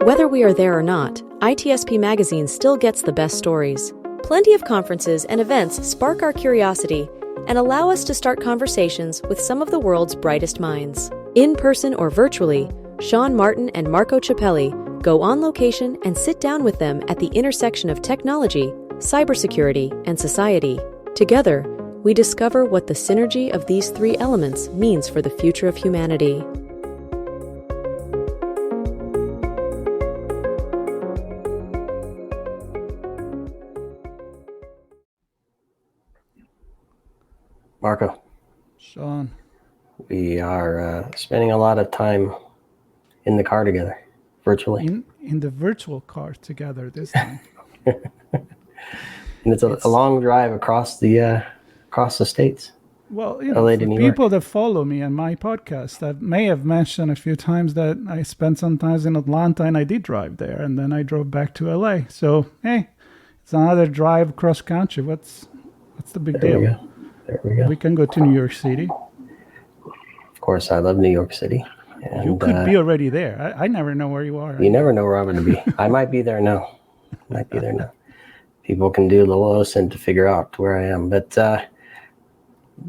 Whether we are there or not, ITSP Magazine still gets the best stories. Plenty of conferences and events spark our curiosity and allow us to start conversations with some of the world's brightest minds. In person or virtually, Sean Martin and Marco Ciappelli go on location and sit down with them at the intersection of technology, cybersecurity, and society. Together, we discover what the synergy of these three elements means for the future of humanity. Marco. Sean. We are spending a lot of time in the car together, virtually. In the virtual car together this time. And it's a long drive across the states. Well, for people that follow me and my podcast, I may have mentioned a few times that I spent some time in Atlanta and I did drive there, and then I drove back to LA. So, hey, it's another drive cross country. What's the big deal? There we go. We can go to New York City. Of course, I love New York City. And, you could be already there. I never know where you are. You never know where I'm going to be. I might be there now. People can do a little listen to figure out where I am. But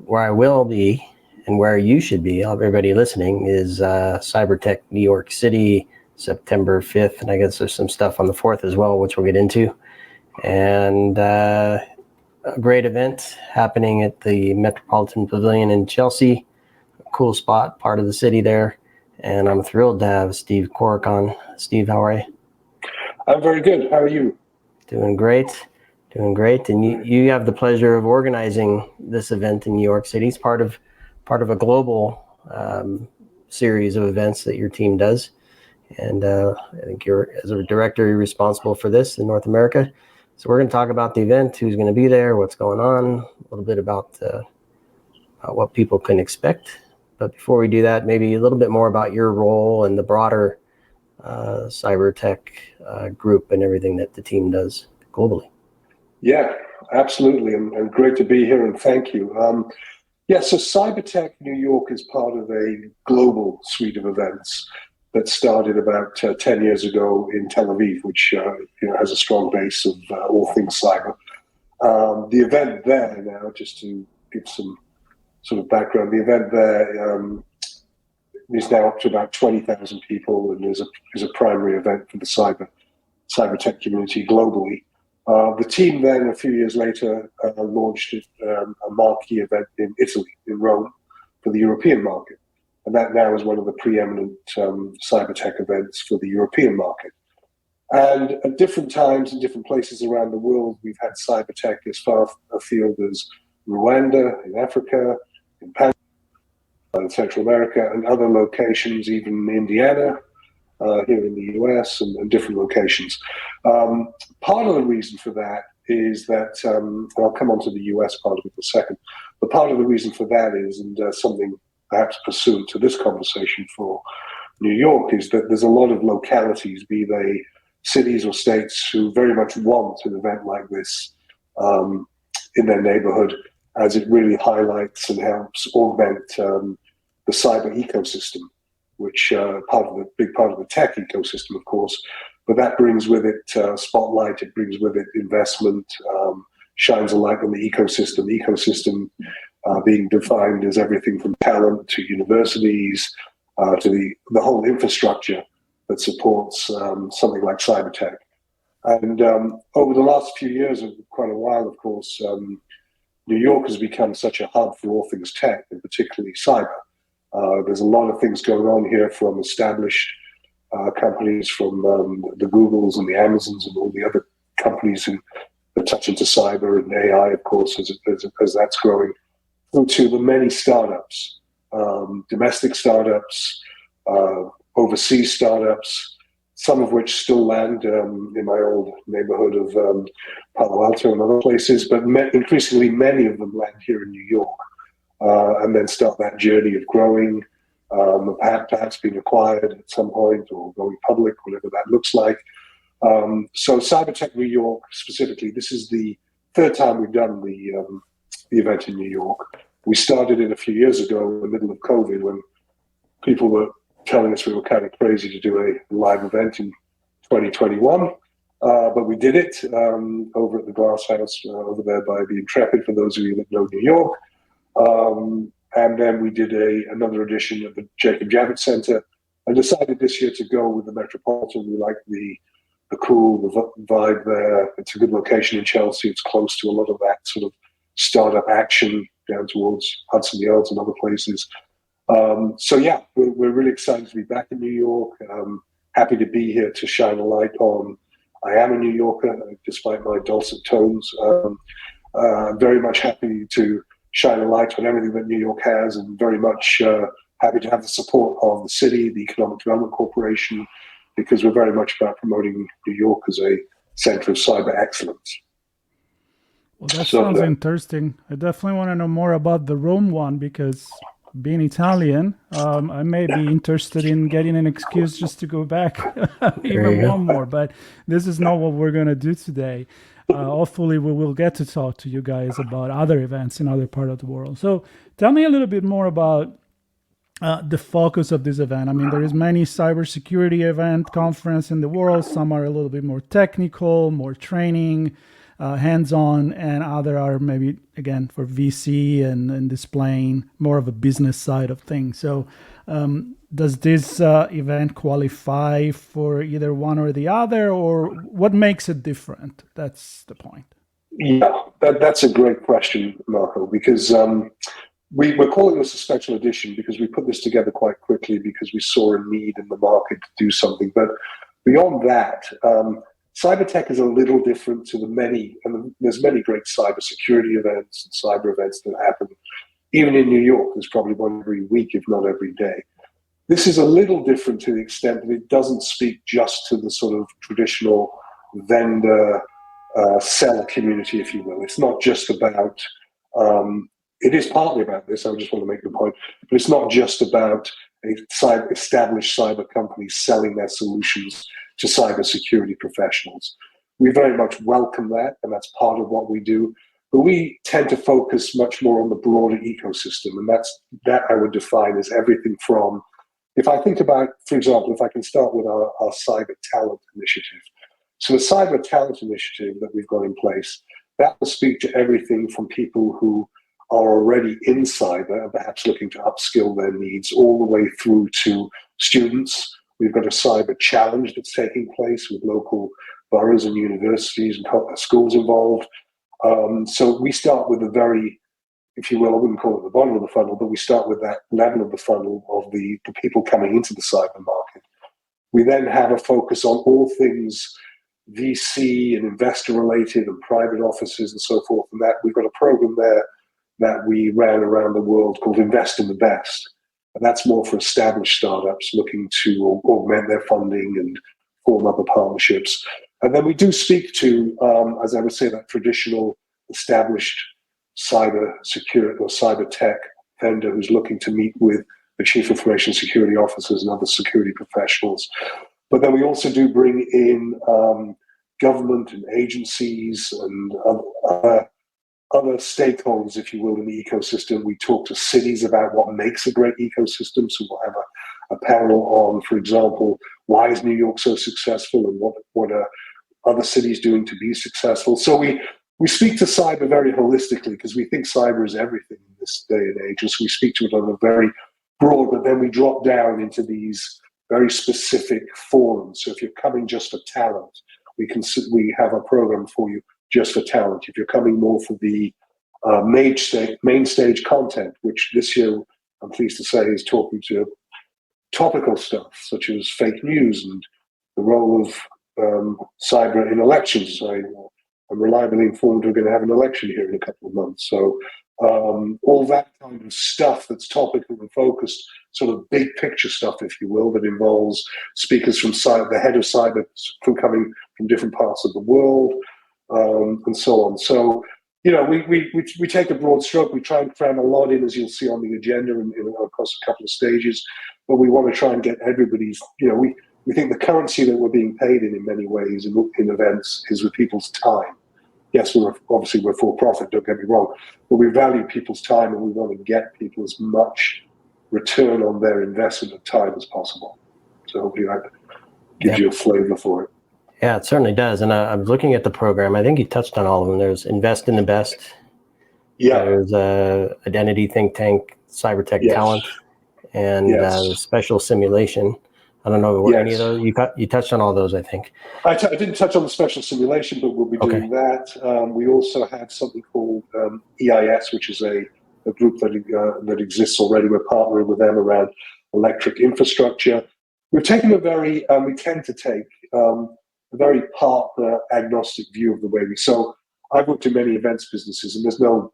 where I will be and where you should be, everybody listening, is CyberTech New York City, September 5th. And I guess there's some stuff on the 4th as well, which we'll get into. And a great event happening at the Metropolitan Pavilion in Chelsea. A cool spot, part of the city there. And I'm thrilled to have Steve Corrick on. Steve, how are you? I'm very good. How are you? Doing great. And you have the pleasure of organizing this event in New York City. It's part of a global series of events that your team does. And I think as a director, you're responsible for this in North America. So we're going to talk about the event, who's going to be there, what's going on, a little bit about what people can expect. But before we do that, maybe a little bit more about your role and the broader CyberTech group and everything that the team does globally. Yeah, absolutely. And great to be here, and thank you. So CyberTech New York is part of a global suite of events that started about 10 years ago in Tel Aviv, which has a strong base of all things cyber. The event there now, just to give some sort of background, the event there is now up to about 20,000 people and is a primary event for the cybertech community globally. The team then, a few years later, launched a marquee event in Italy, in Rome, for the European market. And that now is one of the preeminent cybertech events for the European market. And at different times in different places around the world, we've had cybertech as far afield as Rwanda, in Africa, in Panama, in Central America, and other locations, even Indiana, here in the US, and different locations. Part of the reason for that is that, and I'll come on to the US part of it in a second, but part of the reason for that is, and something perhaps pursuant to this conversation for New York, is that there's a lot of localities, be they cities or states, who very much want an event like this in their neighborhood, as it really highlights and helps augment the cyber ecosystem, which big part of the tech ecosystem, of course, but that brings with it spotlight, it brings with it investment, shines a light on the ecosystem. The ecosystem being defined as everything from talent to universities to the whole infrastructure that supports something like cybertech. And over the last few years, quite a while, of course, New York has become such a hub for all things tech, and particularly cyber. There's a lot of things going on here, from established companies, from the Googles and the Amazons and all the other companies who touch into cyber and AI, of course, as that's growing, through to the many startups, domestic startups, overseas startups, some of which still land in my old neighborhood of Palo Alto and other places, but increasingly many of them land here in New York. And then start that journey of growing, perhaps being acquired at some point or going public, whatever that looks like. So CyberTech New York specifically, this is the third time we've done the event in New York. We started it a few years ago in the middle of COVID, when people were telling us we were kind of crazy to do a live event in 2021. But we did it over at the Glass House over there by the Intrepid, for those of you that know New York. And then we did another edition at the Jacob Javits Center, and decided this year to go with the Metropolitan. We like the cool, the vibe there. It's a good location in Chelsea. It's close to a lot of that sort of startup action down towards Hudson Yards and other places. So yeah, we're really excited to be back in New York. Happy to be here to shine a light on. I am a New Yorker, despite my dulcet tones. Very much happy to shine a light on everything that New York has, and very much happy to have the support of the city, the Economic Development Corporation, because we're very much about promoting New York as a center of cyber excellence. Well, that sounds interesting. I definitely want to know more about the Rome one, because being Italian, I may be interested in getting an excuse just to go back even one more. But this is not what we're going to do today. Hopefully, we will get to talk to you guys about other events in other parts of the world. So tell me a little bit more about the focus of this event. I mean, there is many cybersecurity event conference in the world. Some are a little bit more technical, more training, hands-on, and other are maybe, again, for VC and displaying more of a business side of things. So does this event qualify for either one or the other, or what makes it different? That's the point. Yeah, that's a great question, Marco, because we're calling this a special edition because we put this together quite quickly because we saw a need in the market to do something. But beyond that, CyberTech is a little different to the many, and there's many great cybersecurity events and cyber events that happen. Even in New York, there's probably one every week, if not every day. This is a little different to the extent that it doesn't speak just to the sort of traditional vendor seller community, if you will. It's not just about, it is partly about this, I just want to make the point, but it's not just about established cyber companies selling their solutions to cybersecurity professionals. We very much welcome that, and that's part of what we do. But we tend to focus much more on the broader ecosystem, and that I would define as everything from, if I think about, for example, if I can start with our cyber talent initiative. So the cyber talent initiative that we've got in place, that will speak to everything from people who are already in cyber and perhaps looking to upskill their needs, all the way through to students. We've got a cyber challenge that's taking place with local boroughs and universities and schools involved. So we start with a very, if you will, I wouldn't call it the bottom of the funnel, but we start with that level of the funnel of the people coming into the cyber market. We then have a focus on all things VC and investor related and private offices and so forth. And that we've got a program there that we ran around the world called Invest in the Best. And that's more for established startups looking to augment their funding and form other partnerships. And then we do speak to, as I would say, that traditional established cyber security or cyber tech vendor who's looking to meet with the chief information security officers and other security professionals. But then we also do bring in government and agencies and other stakeholders, if you will, in the ecosystem. We talk to cities about what makes a great ecosystem. So we'll have a panel on, for example, why is New York so successful and what are other cities doing to be successful. So we speak to cyber very holistically because we think cyber is everything in this day and age. And so we speak to it on a very broad, but then we drop down into these very specific forums. So if you're coming just for talent, we have a program for you just for talent. If you're coming more for the main stage content, which this year I'm pleased to say is talking to topical stuff such as fake news and the role of cyber in elections. I'm reliably informed we're going to have an election here in a couple of months. So all that kind of stuff that's topical and focused, sort of big picture stuff, if you will, that involves speakers from the head of cyber from coming from different parts of the world, and so on. So, you know, we take a broad stroke. We try and cram a lot in, as you'll see on the agenda, across a couple of stages. But we want to try and get everybody's, you know, we think the currency that we're being paid in many ways in events is with people's time. Yes, we're for profit, don't get me wrong, but we value people's time and we want to get people as much return on their investment of time as possible. So hopefully that gives you a flavor for it. Yeah, it certainly does. And I'm looking at the program. I think you touched on all of them. There's Invest in the Best. Yeah. There's Identity Think Tank, CyberTech Yes. Talent, and Yes. Special Simulation. I don't know what any of those. You touched on all those, I think. I didn't touch on the special simulation, but we'll be doing that. We also had something called EIS, which is a group that exists already. We're partnering with them around electric infrastructure. We've taken we tend to take a very partner agnostic view of the way so I've worked in many events businesses, and there's no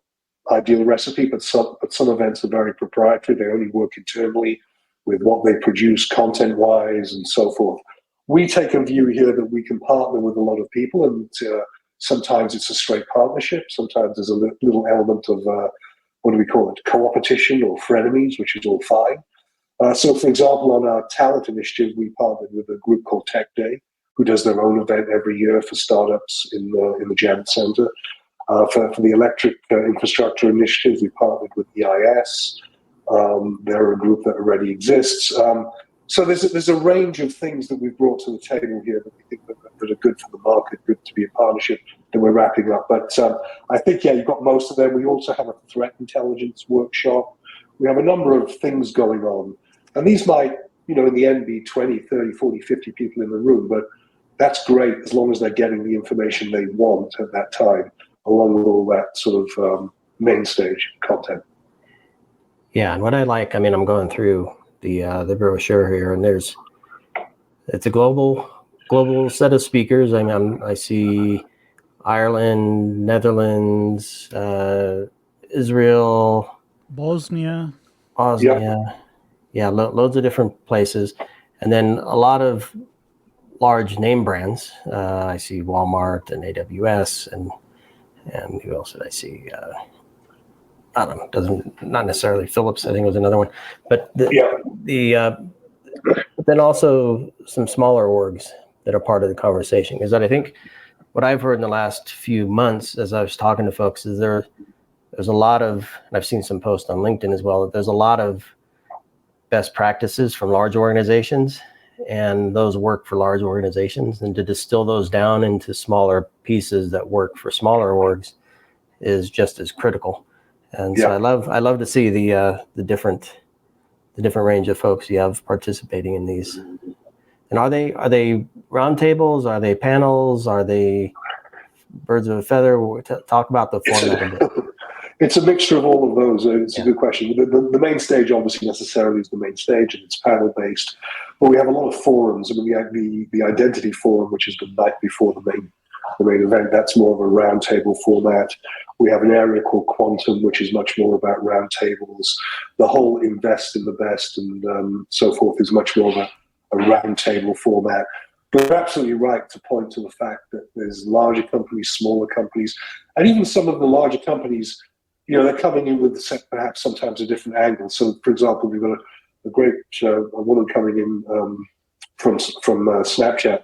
ideal recipe, but some events are very proprietary. They only work internally with what they produce content-wise and so forth. We take a view here that we can partner with a lot of people, and sometimes it's a straight partnership. Sometimes there's a little element of, what do we call it, co-opetition or frenemies, which is all fine. So, for example, on our talent initiative, we partnered with a group called Tech Day, who does their own event every year for startups in the Janet Center. For the electric infrastructure initiative, we partnered with EIS. They're a group that already exists. So there's a range of things that we've brought to the table here that we think that are good for the market, good to be a partnership that we're wrapping up. But I think, you've got most of them. We also have a threat intelligence workshop. We have a number of things going on. And these might, in the end be 20, 30, 40, 50 people in the room, but that's great as long as they're getting the information they want at that time, along with all that sort of main stage content. Yeah, and what I like, I'm going through the brochure here, and it's a global set of speakers. I see Ireland, Netherlands, Israel, Bosnia. Yeah, loads of different places, and then a lot of large name brands. I see Walmart and AWS, and who else did I see? I don't know. Not necessarily Philips. I think it was another one, but but then also some smaller orgs that are part of the conversation. Because I think what I've heard in the last few months, as I was talking to folks, is there's a lot of, and I've seen some posts on LinkedIn as well, that there's a lot of best practices from large organizations, and those work for large organizations, and to distill those down into smaller pieces that work for smaller orgs is just as critical. And so I love to see the different range of folks you have participating in these. And are they roundtables? Are they panels? Are they birds of a feather? Talk about the format a bit. It's a mixture of all of those. It's a good question. The main stage, obviously, necessarily is the main stage, and it's panel-based. But we have a lot of forums. We have the identity forum, which is the night before the main event. That's more of a roundtable format. We have an area called Quantum, which is much more about roundtables. The whole Invest in the Best and so forth is much more of a roundtable format. But you're absolutely right to point to the fact that there's larger companies, smaller companies, and even some of the larger companies, they're coming in with perhaps sometimes a different angle. So, for example, we've got a great a woman coming in from Snapchat,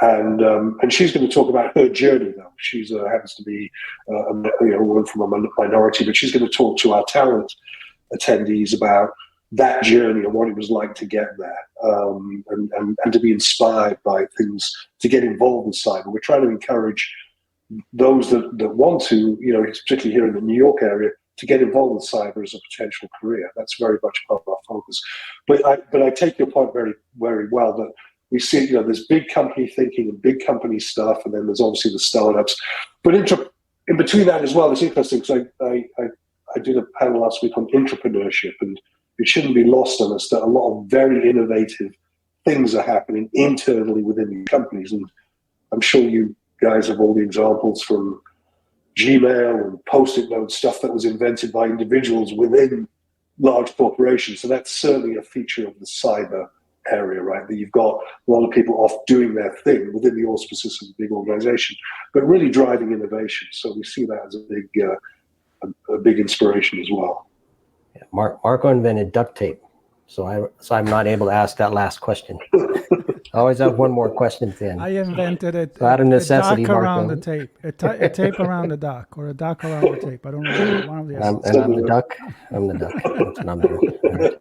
and she's going to talk about her journey. Though she's happens to be a woman from a minority, but she's going to talk to our talent attendees about that journey and what it was like to get there, and to be inspired by things, to get involved in cyber. We're trying to encourage those that want to, particularly here in the New York area, to get involved with cyber as a potential career. That's very much part of our focus. But I take your point very, very well, that we see, there's big company thinking and big company stuff, and then there's obviously the startups. But in between that as well, it's interesting because I did a panel last week on entrepreneurship, and it shouldn't be lost on us that a lot of very innovative things are happening internally within the companies. And I'm sure you guys have all the examples from Gmail and Post-it note stuff that was invented by individuals within large corporations. So that's certainly a feature of the cyber area, right? That you've got a lot of people off doing their thing within the auspices of a big organization, but really driving innovation. So we see that as a big inspiration as well. Yeah, Marco invented duct tape, so I'm not able to ask that last question. I always have one more question at the end. I invented it. So out of necessity, a duck around Marco. the tape. A tape around the duck, or a duck around the tape. I don't know. One of the I'm the duck. I'm the duck. That's what I'm doing. Right.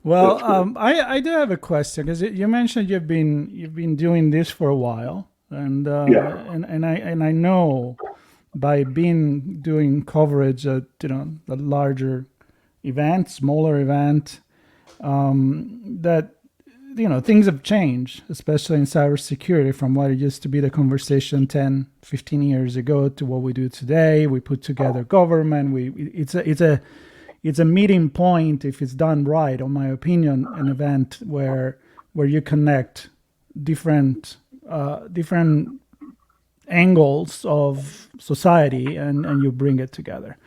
Well, I do have a question, because you mentioned you've been doing this for a while, and I know by doing coverage at the larger event, smaller event, that things have changed, especially in cybersecurity, from what it used to be the conversation 10, 15 years ago to what we do today. We put together government. It's a meeting point, if it's done right, in my opinion, an event where you connect different angles of society and you bring it together.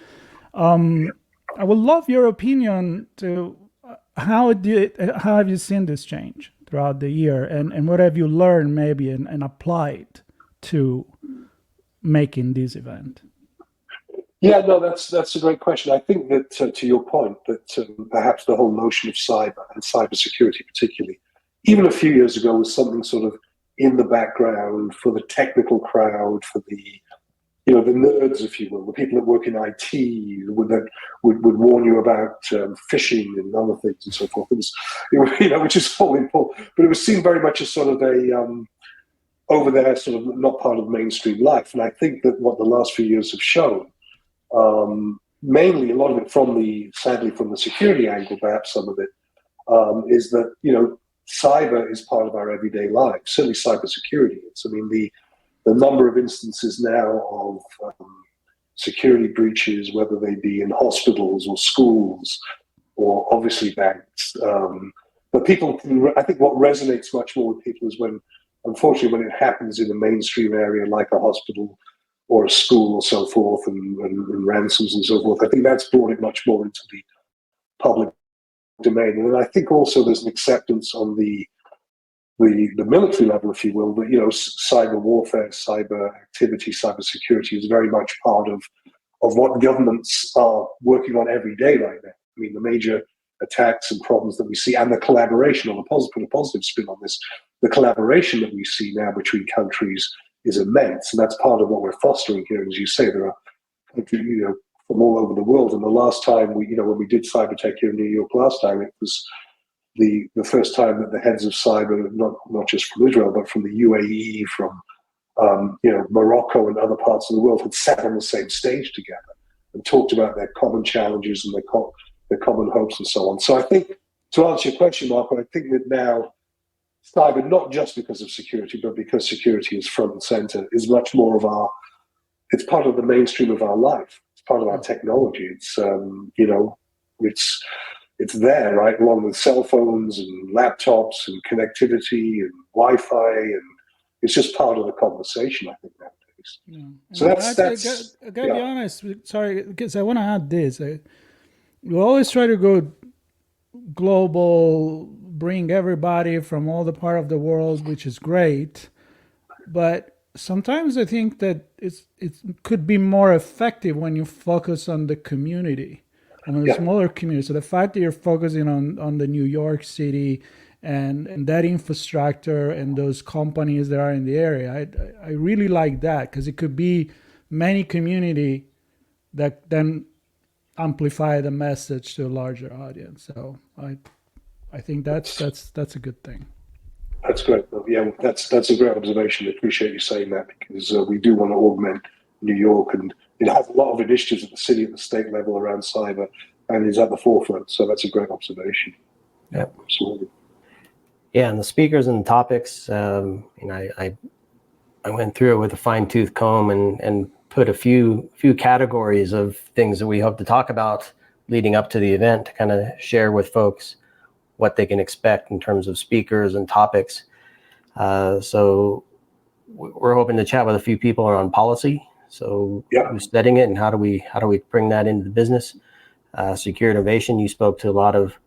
I would love your opinion to how have you seen this change throughout the year, and what have you learned maybe and applied to making this event? Yeah, no, that's a great question. I think that to your point, that perhaps the whole notion of cyber and cybersecurity particularly, even a few years ago, was something sort of in the background for the technical crowd, for the the nerds, if you will, the people that work in IT that would warn you about phishing and other things and so forth. It was, which is all important, but it was seen very much as sort of a over there, sort of not part of mainstream life. And I think that what the last few years have shown, mainly a lot of it sadly from the security angle, perhaps some of it, is that cyber is part of our everyday life. Certainly, cybersecurity is. I mean, the number of instances now of security breaches, whether they be in hospitals or schools or obviously banks. But I think what resonates much more with people is unfortunately, when it happens in a mainstream area like a hospital or a school or so forth, and ransoms and so forth. I think that's brought it much more into the public domain. And I think also there's an acceptance on the military level, if you will, that cyber warfare, cyber activity, cyber security is very much part of what governments are working on every day right now. I mean, the major attacks and problems that we see, and the collaboration on a positive spin on this, the collaboration that we see now between countries is immense, and that's part of what we're fostering here. As you say, there are countries, from all over the world. And the last time when we did CyberTech here in New York last time, it was the first time that the heads of cyber, not just from Israel, but from the UAE, from Morocco and other parts of the world, had sat on the same stage together and talked about their common challenges and their common hopes and so on. So I think, to answer your question, Marco, I think that now cyber, not just because of security, but because security is front and center, is much more of it's part of the mainstream of our life. It's part of our technology. It's, it's there, right, along with cell phones and laptops and connectivity and Wi-Fi, and it's just part of the conversation, I think, nowadays. Yeah. So I got to be honest, sorry, because I want to add this. We always try to go global, bring everybody from all the part of the world, which is great, but sometimes I think that it could be more effective when you focus on the community, on the smaller community. So the fact that you're focusing on the New York City and that infrastructure and those companies that are in the area, I really like that, because it could be many community that then amplify the message to a larger audience. So I think that's a good thing. That's great. Yeah, that's a great observation. I appreciate you saying that, because we do want to augment New York, and it has a lot of initiatives at the city, at the state level around cyber, and is at the forefront. So that's a great observation. Yeah, absolutely. Yeah, and the speakers and the topics, I went through it with a fine-tooth comb and put a few categories of things that we hope to talk about leading up to the event, to kind of share with folks what they can expect in terms of speakers and topics. So we're hoping to chat with a few people around policy. So who's setting it, and how do we bring that into the business? Secure innovation. You spoke to a lot of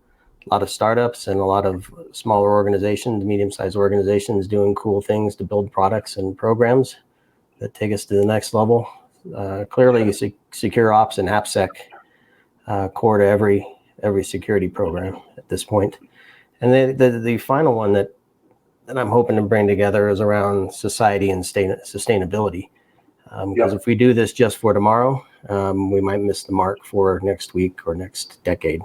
startups and a lot of smaller organizations, medium-sized organizations doing cool things to build products and programs that take us to the next level. Clearly, secure ops and AppSec core to every security program at this point. And the final one that I'm hoping to bring together is around society and sustainability. Because if we do this just for tomorrow, we might miss the mark for next week or next decade,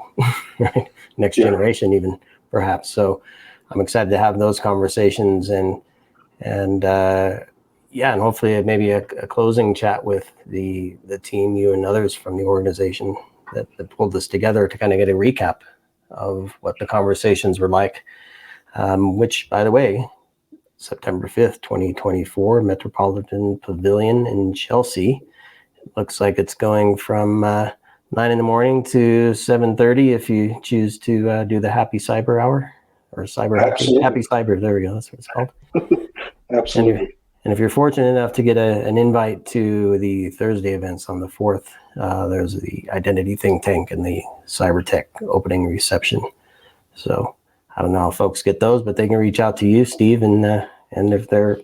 right? Next generation even, perhaps. So I'm excited to have those conversations and hopefully maybe a closing chat with the team, you and others from the organization that pulled this together to kind of get a recap of what the conversations were like, which, by the way, September 5th, 2024, Metropolitan Pavilion in Chelsea. It looks like it's going from 9 in the morning to 7:30 if you choose to do the Happy Cyber Hour or Cyber Happy Cyber. There we go. That's what it's called. Absolutely. And if you're fortunate enough to get an invite to the Thursday events on the 4th, there's the Identity Think Tank and the CyberTech opening reception. So I don't know how folks get those, but they can reach out to you, Steve, and if they're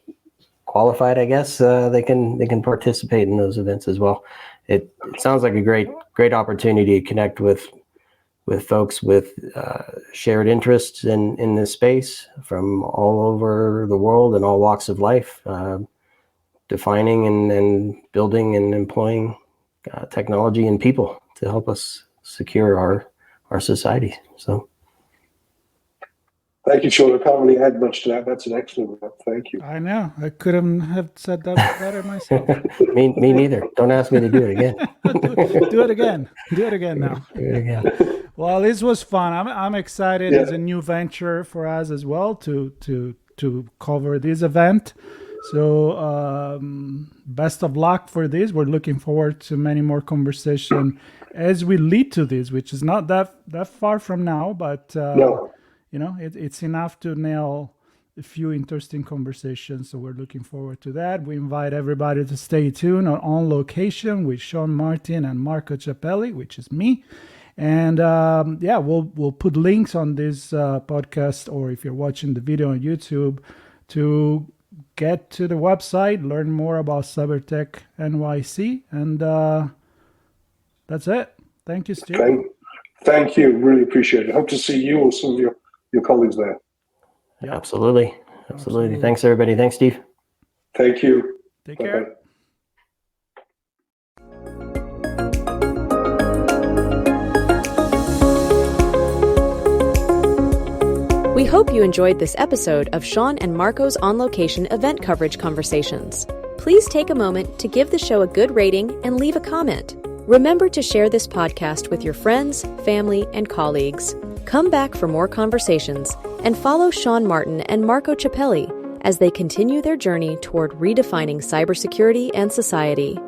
qualified, I guess they can participate in those events as well. It sounds like a great opportunity to connect with folks with shared interests in this space from all over the world and all walks of life, defining and building and employing technology and people to help us secure our society. So. Thank you, Sean. I can't really add much to that. That's an excellent one. Thank you. I know. I couldn't have said that better myself. me neither. Don't ask me to do it again. Do it again. Do it again now. Do it again. Well, this was fun. I'm excited. It's a new venture for us as well to cover this event. So best of luck for this. We're looking forward to many more conversation as we lead to this, which is not that far from now, but no. It's enough to nail a few interesting conversations. So we're looking forward to that. We invite everybody to stay tuned on location with Sean Martin and Marco Ciappelli, which is me. And we'll put links on this podcast, or if you're watching the video on YouTube, to get to the website, learn more about CyberTech NYC, and that's it. Thank you, Steve. Thank you. Really appreciate it. Hope to see you or some of your colleagues there. Yeah, absolutely. Thanks, everybody. Thanks, Steve. Thank you. Take care. We hope you enjoyed this episode of Sean and Marco's on-location event coverage conversations. Please take a moment to give the show a good rating and leave a comment. Remember to share this podcast with your friends, family, and colleagues. Come back for more conversations and follow Sean Martin and Marco Ciappelli as they continue their journey toward redefining cybersecurity and society.